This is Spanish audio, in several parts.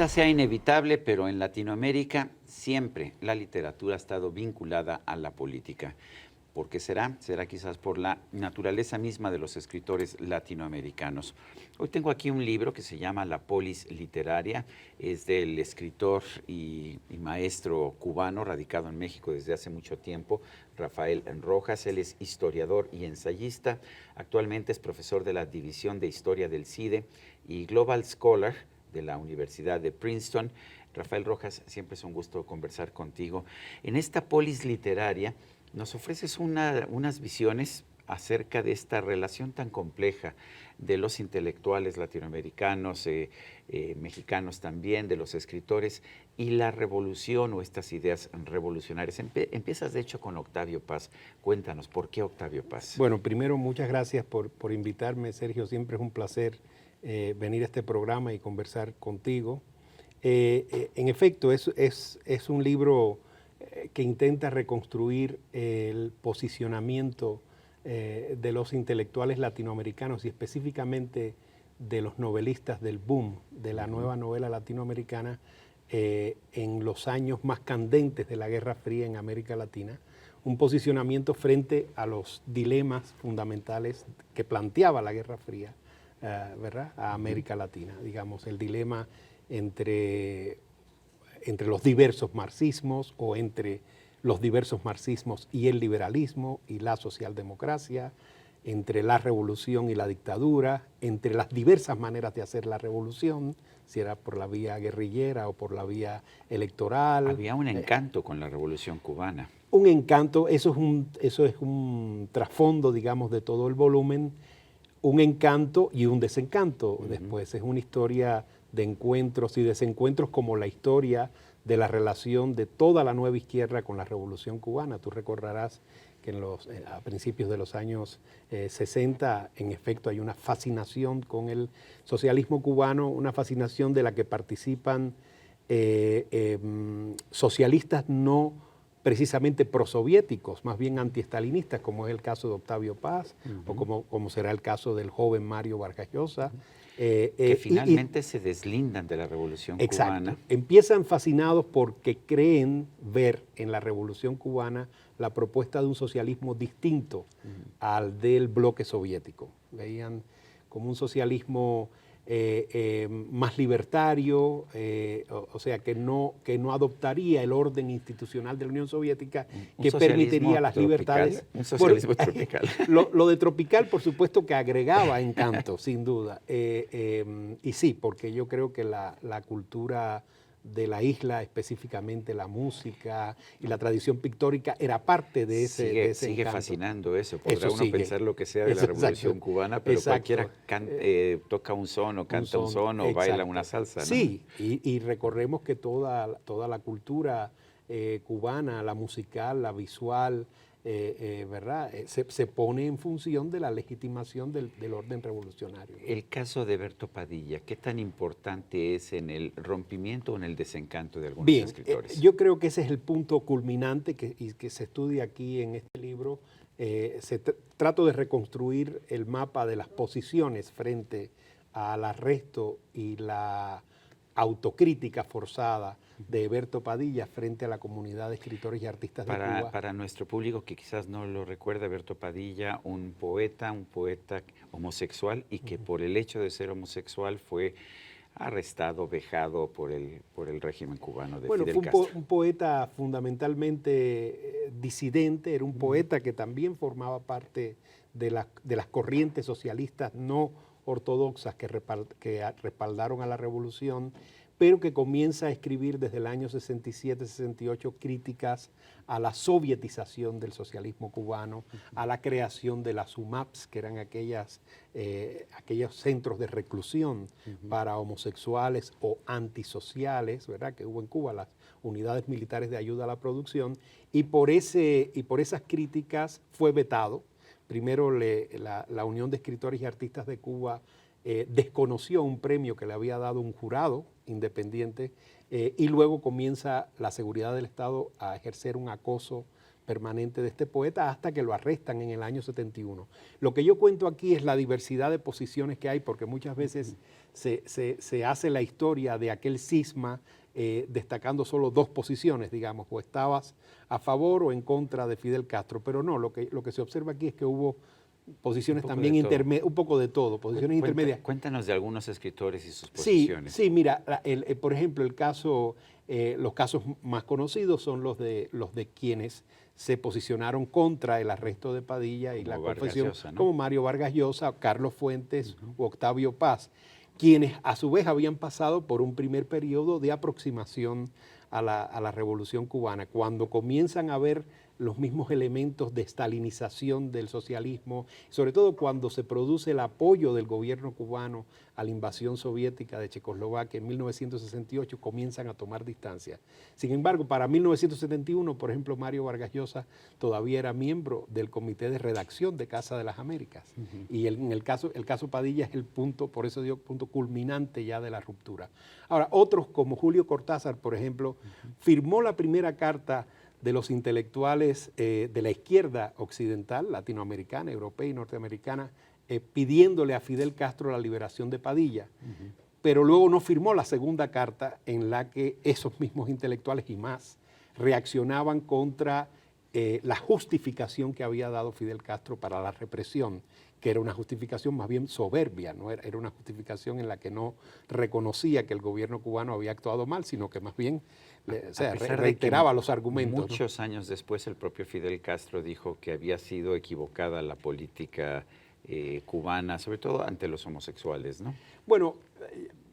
Quizás sea inevitable, pero en Latinoamérica siempre la literatura ha estado vinculada a la política. ¿Por qué será? Será quizás por la naturaleza misma de los escritores latinoamericanos. Hoy tengo aquí un libro que se llama La Polis Literaria. Es del escritor y maestro cubano radicado en México desde hace mucho tiempo, Rafael Rojas. Él es historiador y ensayista. Actualmente es profesor de la División de Historia del CIDE y Global Scholar de la Universidad de Princeton. Rafael Rojas, siempre es un gusto conversar contigo. En esta Polis Literaria nos ofreces unas visiones acerca de esta relación tan compleja de los intelectuales latinoamericanos, mexicanos también, de los escritores y la revolución o estas ideas revolucionarias. Empiezas de hecho con Octavio Paz. Cuéntanos, ¿por qué Octavio Paz? Bueno, primero muchas gracias por invitarme, Sergio. Siempre es un placer venir a este programa y conversar contigo. En efecto, es un libro que intenta reconstruir el posicionamiento de los intelectuales latinoamericanos y específicamente de los novelistas del boom de la nueva novela latinoamericana en los años más candentes de la Guerra Fría en América Latina. Un posicionamiento frente a los dilemas fundamentales que planteaba la Guerra Fría, ¿verdad?, a América Latina. Digamos, el dilema entre los diversos marxismos o entre los diversos marxismos y el liberalismo y la socialdemocracia, entre la revolución y la dictadura, entre las diversas maneras de hacer la revolución, si era por la vía guerrillera o por la vía electoral. Había un encanto con la revolución cubana. Un encanto, eso es un trasfondo, digamos, de todo el volumen, un encanto y un desencanto. Después es una historia de encuentros y desencuentros como la historia de la relación de toda la nueva izquierda con la Revolución Cubana. Tú recordarás que a principios de los años 60, en efecto, hay una fascinación con el socialismo cubano, una fascinación de la que participan socialistas no precisamente prosoviéticos, más bien antiestalinistas, como es el caso de Octavio Paz, o como será el caso del joven Mario Vargas Llosa. Que finalmente se deslindan de la Revolución Cubana. Empiezan fascinados porque creen ver en la Revolución Cubana la propuesta de un socialismo distinto al del bloque soviético. Veían como un socialismo más libertario, o sea, que no adoptaría el orden institucional de la Unión Soviética, que permitiría las libertades. Un socialismo tropical. Lo de tropical, por supuesto, que agregaba encanto, sin duda. Y sí, porque yo creo que la cultura de la isla, específicamente la música y la tradición pictórica, era parte de ese sigue encanto. Fascinando eso. Podrá uno pensar lo que sea de la Revolución Cubana, pero cualquiera toca un son o canta un son o baila una salsa, ¿no? Sí, y recorremos que toda la cultura cubana, la musical, la visual, ¿verdad?, se pone en función de la legitimación del orden revolucionario. El caso de Berto Padilla, ¿qué tan importante es en el rompimiento o en el desencanto de algunos escritores? Yo creo que ese es el punto culminante que se estudia aquí en este libro. Trato de reconstruir el mapa de las posiciones frente al arresto y la autocrítica forzada de Berto Padilla frente a la comunidad de escritores y artistas de Cuba. Para nuestro público que quizás no lo recuerda, Berto Padilla, un poeta homosexual y que por el hecho de ser homosexual fue arrestado, vejado por el régimen cubano de Fidel Castro. Fue un poeta fundamentalmente disidente, era un poeta que también formaba parte de las corrientes socialistas no ortodoxas que respaldaron a la revolución, pero que comienza a escribir desde el año 67-68 críticas a la sovietización del socialismo cubano, a la creación de las UMAPs, que eran aquellos centros de reclusión para homosexuales o antisociales, ¿verdad?, que hubo en Cuba, las unidades militares de ayuda a la producción, y por esas críticas fue vetado. Primero la Unión de Escritores y Artistas de Cuba desconoció un premio que le había dado un jurado independiente y luego comienza la seguridad del Estado a ejercer un acoso permanente de este poeta hasta que lo arrestan en el año 71. Lo que yo cuento aquí es la diversidad de posiciones que hay, porque muchas veces se hace la historia de aquel cisma destacando solo dos posiciones, digamos, o estabas a favor o en contra de Fidel Castro, pero no, lo que se observa aquí es que hubo posiciones también intermedias, un poco de todo, posiciones intermedias. Cuéntanos de algunos escritores y sus Sí, posiciones. sí, mira, por ejemplo, los casos más conocidos son los de quienes se posicionaron contra el arresto de Padilla y Como la Vargas confesión, Llosa, ¿no? como Mario Vargas Llosa, Carlos Fuentes u Octavio Paz, quienes a su vez habían pasado por un primer periodo de aproximación a la Revolución Cubana. Cuando comienzan a ver los mismos elementos de estalinización del socialismo, sobre todo cuando se produce el apoyo del gobierno cubano a la invasión soviética de Checoslovaquia en 1968, comienzan a tomar distancia. Sin embargo, para 1971, por ejemplo, Mario Vargas Llosa todavía era miembro del comité de redacción de Casa de las Américas. Y en el caso Padilla es el punto, por eso digo, punto culminante ya de la ruptura. Ahora, otros como Julio Cortázar, por ejemplo, firmó la primera carta de los intelectuales de la izquierda occidental, latinoamericana, europea y norteamericana, pidiéndole a Fidel Castro la liberación de Padilla. Pero luego no firmó la segunda carta en la que esos mismos intelectuales y más reaccionaban contra la justificación que había dado Fidel Castro para la represión, que era una justificación más bien soberbia, ¿no? Era una justificación en la que no reconocía que el gobierno cubano había actuado mal, sino que más bien reiteraba los argumentos. Muchos años después el propio Fidel Castro dijo que había sido equivocada la política cubana, sobre todo ante los homosexuales, ¿no? Bueno,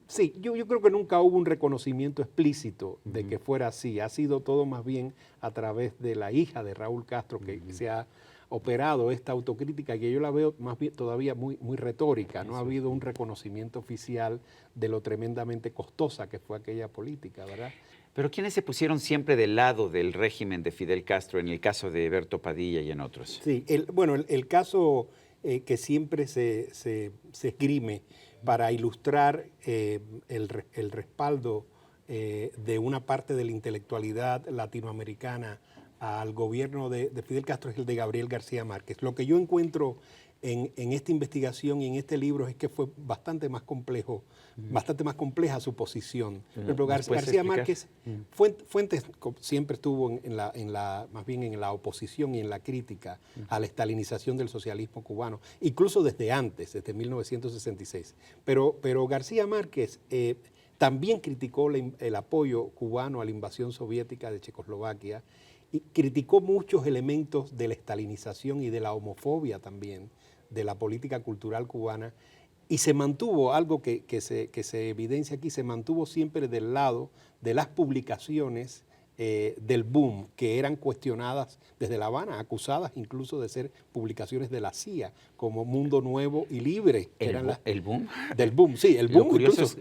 sí, yo creo que nunca hubo un reconocimiento explícito de que fuera así. Ha sido todo más bien a través de la hija de Raúl Castro que se ha operado esta autocrítica, que yo la veo más bien todavía muy retórica. No ha habido un reconocimiento oficial de lo tremendamente costosa que fue aquella política, ¿verdad? Pero ¿quiénes se pusieron siempre del lado del régimen de Fidel Castro en el caso de Berto Padilla y en otros? Sí, el caso que siempre se esgrime para ilustrar el respaldo de una parte de la intelectualidad latinoamericana al gobierno de Fidel Castro es el de Gabriel García Márquez. Lo que yo encuentro en esta investigación y en este libro es que fue bastante más complejo, bastante más compleja su posición. Por ejemplo, García Márquez, Fuentes siempre estuvo más bien en la oposición y en la crítica a la estalinización del socialismo cubano, incluso desde antes, desde 1966. Pero García Márquez también criticó el apoyo cubano a la invasión soviética de Checoslovaquia y criticó muchos elementos de la estalinización y de la homofobia también de la política cultural cubana, y se mantuvo, algo que se evidencia aquí, se mantuvo siempre del lado de las publicaciones del boom, que eran cuestionadas desde La Habana, acusadas incluso de ser publicaciones de la CIA, como Mundo Nuevo y Libre. ¿El boom? Del boom, sí, el boom.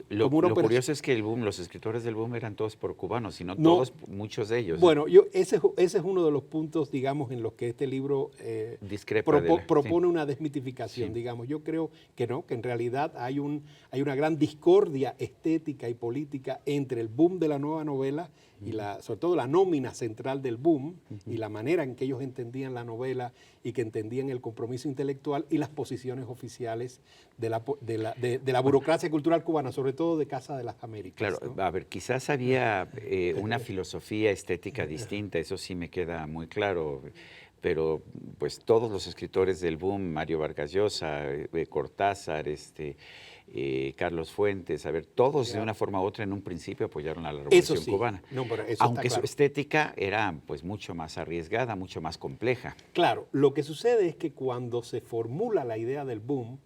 Lo curioso es que el boom, los escritores del boom eran todos por cubanos, y no todos, muchos de ellos. Bueno, ese es uno de los puntos, digamos, en los que este libro propone una desmitificación, digamos. Yo creo que no, que en realidad hay una gran discordia estética y política entre el boom de la nueva novela y sobre todo la nómina central del boom y la manera en que ellos entendían la novela y que entendían el compromiso intelectual y las posiciones oficiales de la burocracia cultural cubana, sobre todo de Casa de las Américas. Claro, ¿no? a ver, quizás había una filosofía estética distinta, eso sí me queda muy claro, pero pues todos los escritores del boom, Mario Vargas Llosa, Cortázar, Carlos Fuentes, a ver, todos de una forma u otra en un principio apoyaron a la Revolución Cubana, aunque su estética era pues mucho más arriesgada, mucho más compleja. Claro, lo que sucede es que cuando se formula la idea del boom,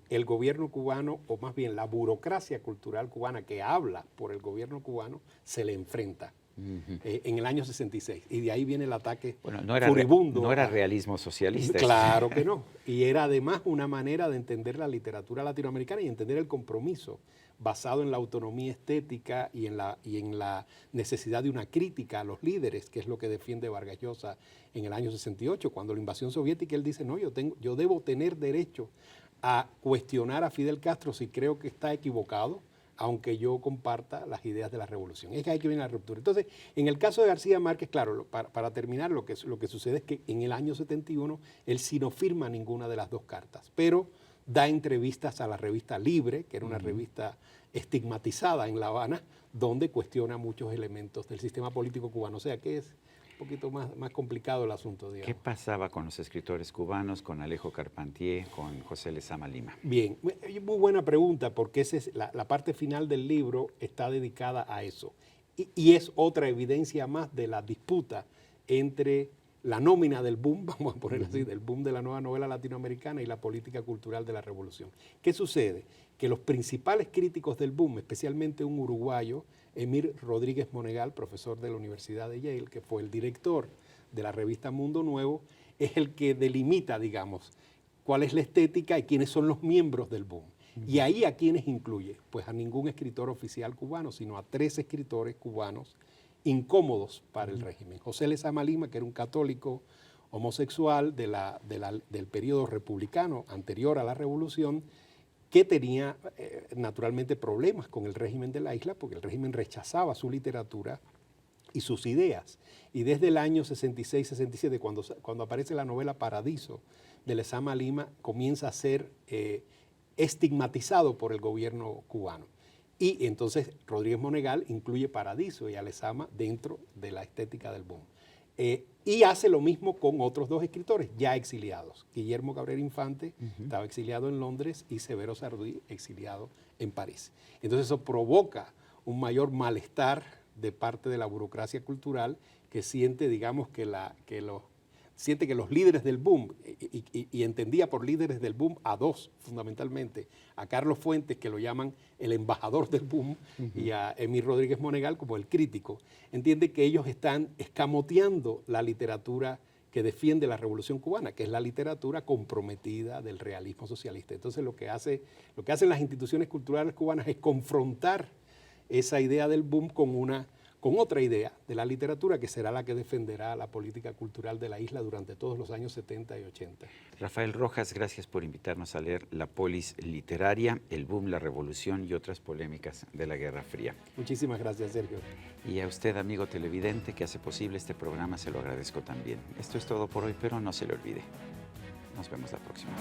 el gobierno cubano, o más bien la burocracia cultural cubana que habla por el gobierno cubano, se le enfrenta. En el año 66, y de ahí viene el ataque furibundo. No era realismo socialista. Claro que no, y era además una manera de entender la literatura latinoamericana y entender el compromiso basado en la autonomía estética y en la necesidad de una crítica a los líderes, que es lo que defiende Vargas Llosa en el año 68, cuando la invasión soviética, él dice, no, yo debo tener derecho a cuestionar a Fidel Castro si creo que está equivocado, aunque yo comparta las ideas de la revolución. Es que ahí que viene la ruptura. Entonces, en el caso de García Márquez, claro, para terminar, lo que sucede es que en el año 71 él sí no firma ninguna de las dos cartas, pero da entrevistas a la revista Libre, que era una revista estigmatizada en La Habana, donde cuestiona muchos elementos del sistema político cubano. O sea, que es un poquito más complicado el asunto, digamos. ¿Qué pasaba con los escritores cubanos, con Alejo Carpentier, con José Lezama Lima? Bien, muy buena pregunta, porque esa es la parte final del libro está dedicada a eso. Y es otra evidencia más de la disputa entre la nómina del boom, vamos a ponerlo así, del boom de la nueva novela latinoamericana y la política cultural de la revolución. ¿Qué sucede? Que los principales críticos del boom, especialmente un uruguayo, Emir Rodríguez Monegal, profesor de la Universidad de Yale, que fue el director de la revista Mundo Nuevo, es el que delimita, digamos, cuál es la estética y quiénes son los miembros del boom. Y ahí a quiénes incluye, pues a ningún escritor oficial cubano, sino a 3 escritores cubanos incómodos para el régimen. José Lezama Lima, que era un católico homosexual del periodo republicano anterior a la revolución, que tenía naturalmente problemas con el régimen de la isla, porque el régimen rechazaba su literatura y sus ideas. Y desde el año 66-67, cuando aparece la novela Paradiso de Lezama Lima, comienza a ser estigmatizado por el gobierno cubano. Y entonces Rodríguez Monegal incluye Paradiso y a Lezama dentro de la estética del boom. Y hace lo mismo con otros 2 escritores ya exiliados. Guillermo Cabrera Infante estaba exiliado en Londres y Severo Sardí exiliado en París. Entonces eso provoca un mayor malestar de parte de la burocracia cultural que siente, digamos, que los líderes del boom, y entendía por líderes del boom a 2 fundamentalmente, a Carlos Fuentes, que lo llaman el embajador del boom, y a Emir Rodríguez Monegal como el crítico, entiende que ellos están escamoteando la literatura que defiende la Revolución Cubana, que es la literatura comprometida del realismo socialista. Entonces lo que hacen las instituciones culturales cubanas es confrontar esa idea del boom con otra idea de la literatura que será la que defenderá la política cultural de la isla durante todos los años 70 y 80. Rafael Rojas, gracias por invitarnos a leer La polis literaria, el boom, la revolución y otras polémicas de la Guerra Fría. Muchísimas gracias, Sergio. Y a usted, amigo televidente, que hace posible este programa, se lo agradezco también. Esto es todo por hoy, pero no se le olvide. Nos vemos la próxima.